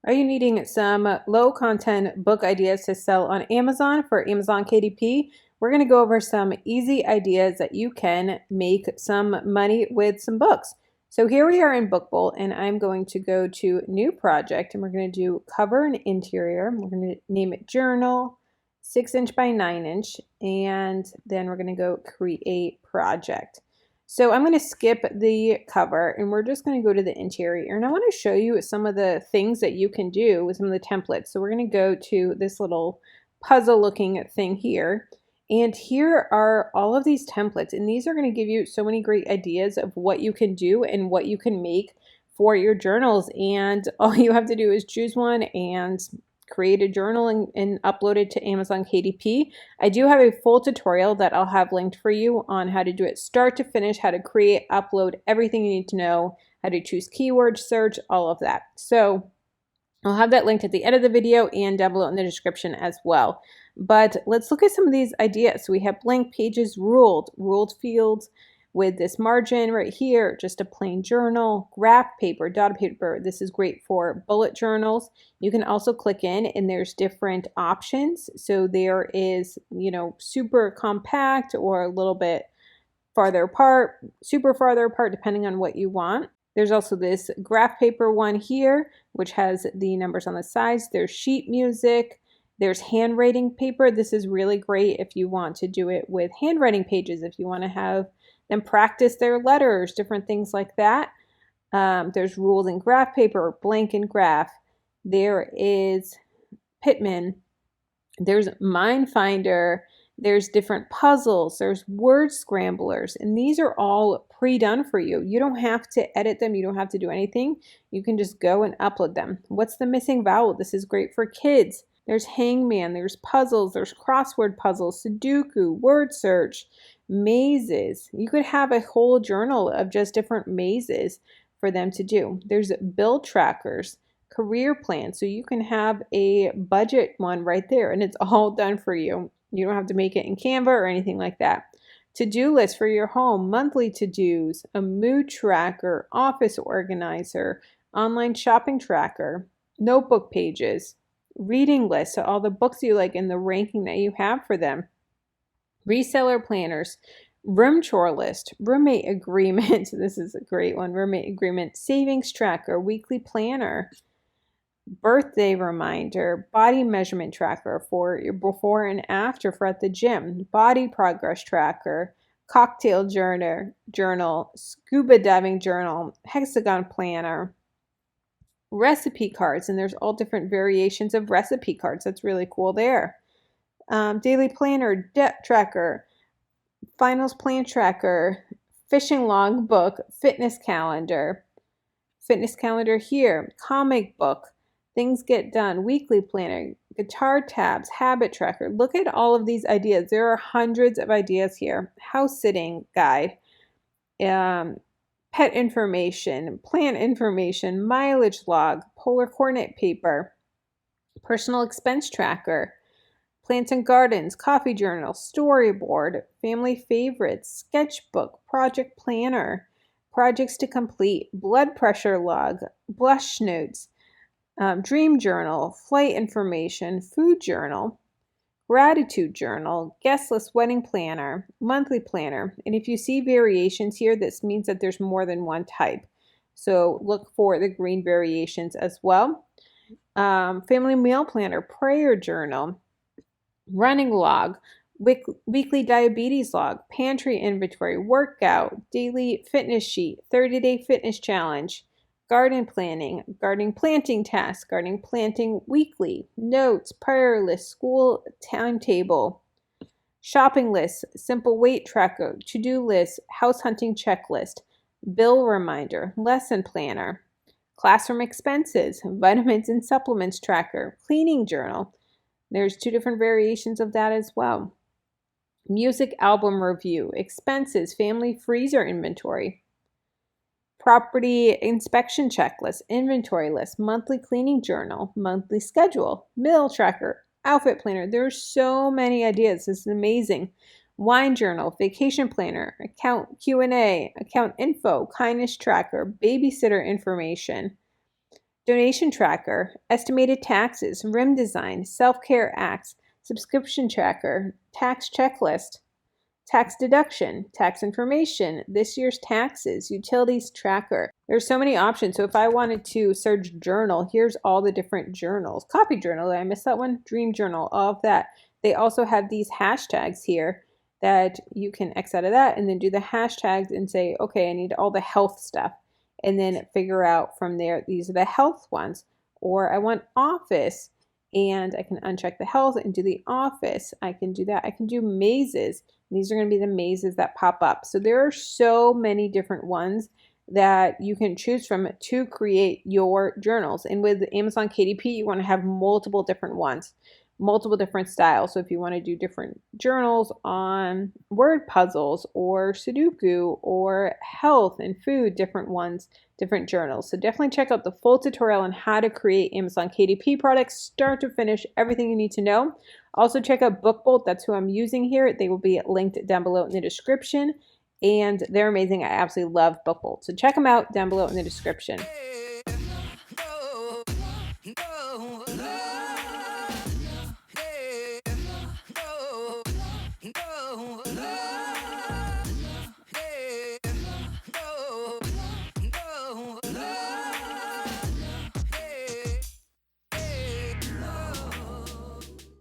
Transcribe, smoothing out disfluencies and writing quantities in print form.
Are you needing some low content book ideas to sell on Amazon for Amazon KDP? We're going to go over some easy ideas that you can make some money with some books. So here we are in Book Bowl, and I'm going to go to New Project, and we're going to do cover and interior. We're going to name it Journal, 6" by 9", and then we're going to go Create Project. So I'm going to skip the cover and we're just going to go to the interior, and I want to show you some of the things that you can do with some of the templates. So we're going to go to this little puzzle looking thing here, and here are all of these templates, and these are going to give you so many great ideas of what you can do and what you can make for your journals. And all you have to do is choose one and create a journal and upload it to Amazon KDP. I do have a full tutorial that I'll have linked for you on how to do it start to finish, how to create, upload, everything you need to know, how to choose keyword search, all of that. So I'll have that linked at the end of the video and down below in the description as well. But let's look at some of these ideas. So we have blank pages, ruled fields, with this margin right here, just a plain journal, graph paper, dotted paper. This is great for bullet journals. You can also click in and there's different options. So there is, super compact or a little bit farther apart, super farther apart, depending on what you want. There's also this graph paper one here, which has the numbers on the sides. There's sheet music. There's handwriting paper. This is really great if you want to do it with handwriting pages, if you want to have them practice their letters, different things like that. There's ruled and graph paper, blank and graph. There is Pitman. There's Mindfinder. There's different puzzles. There's word scramblers. And these are all pre-done for you. You don't have to edit them. You don't have to do anything. You can just go and upload them. What's the missing vowel? This is great for kids. There's Hangman. There's puzzles. There's crossword puzzles, Sudoku, word search, mazes. You could have a whole journal of just different mazes for them to do. There's bill trackers, career plans. So you can have a budget one right there and it's all done for you. You don't have to make it in Canva or anything like that. To-do list for your home, monthly to-dos, a mood tracker, office organizer, online shopping tracker, notebook pages, reading list, so all the books you like and the ranking that you have for them, reseller planners, room chore list, roommate agreement. This is a great one. Roommate agreement, savings tracker, weekly planner, birthday reminder, body measurement tracker for your before and after for at the gym, body progress tracker, cocktail journal, scuba diving journal, hexagon planner, recipe cards, and there's all different variations of recipe cards. That's really cool there. Daily planner, debt tracker, finals plan tracker, fishing log book, fitness calendar here, comic book, things get done, weekly planner, guitar tabs, habit tracker. Look at all of these ideas. There are hundreds of ideas here. House sitting guide, pet information, plant information, mileage log, polar coordinate paper, personal expense tracker, plants and gardens, coffee journal, storyboard, family favorites, sketchbook, project planner, projects to complete, blood pressure log, blush notes, dream journal, flight information, food journal, gratitude journal, guest list wedding planner, monthly planner. And if you see variations here, this means that there's more than one type. So look for the green variations as well. Family meal planner, prayer journal, running log, weekly diabetes log, pantry inventory, workout, daily fitness sheet, 30-day fitness challenge, garden planning, garden planting task, garden planting weekly, notes, prayer list, school timetable, shopping list, simple weight tracker, to-do list, house hunting checklist, bill reminder, lesson planner, classroom expenses, vitamins and supplements tracker, cleaning journal. There's 2 different variations of that as well. Music album review, expenses, family freezer inventory, property inspection checklist, inventory list, monthly cleaning journal, monthly schedule, meal tracker, outfit planner. There's so many ideas. This is amazing. Wine journal, vacation planner, account Q&A, account info, kindness tracker, babysitter information, donation tracker, estimated taxes, rim design, self-care acts, subscription tracker, tax checklist, tax deduction, tax information, this year's taxes, utilities tracker. There's so many options. So if I wanted to search journal, here's all the different journals. Copy journal, did I miss that one? Dream journal, all of that. They also have these hashtags here that you can X out of that and then do the hashtags and say, okay, I need all the health stuff. And then figure out from there, these are the health ones. Or I want office, and I can uncheck the health and do the office. I can do that. I can do mazes. These are going to be the mazes that pop up. So there are so many different ones that you can choose from to create your journals. And with Amazon KDP, you want to have multiple different ones, multiple different styles. So if you want to do different journals on word puzzles or Sudoku or health and food, different ones, different journals. So definitely check out the full tutorial on how to create Amazon KDP products, start to finish, everything you need to know. Also check out BookBolt. That's who I'm using here. They will be linked down below in the description, and they're amazing. I absolutely love BookBolt. So check them out down below in the description.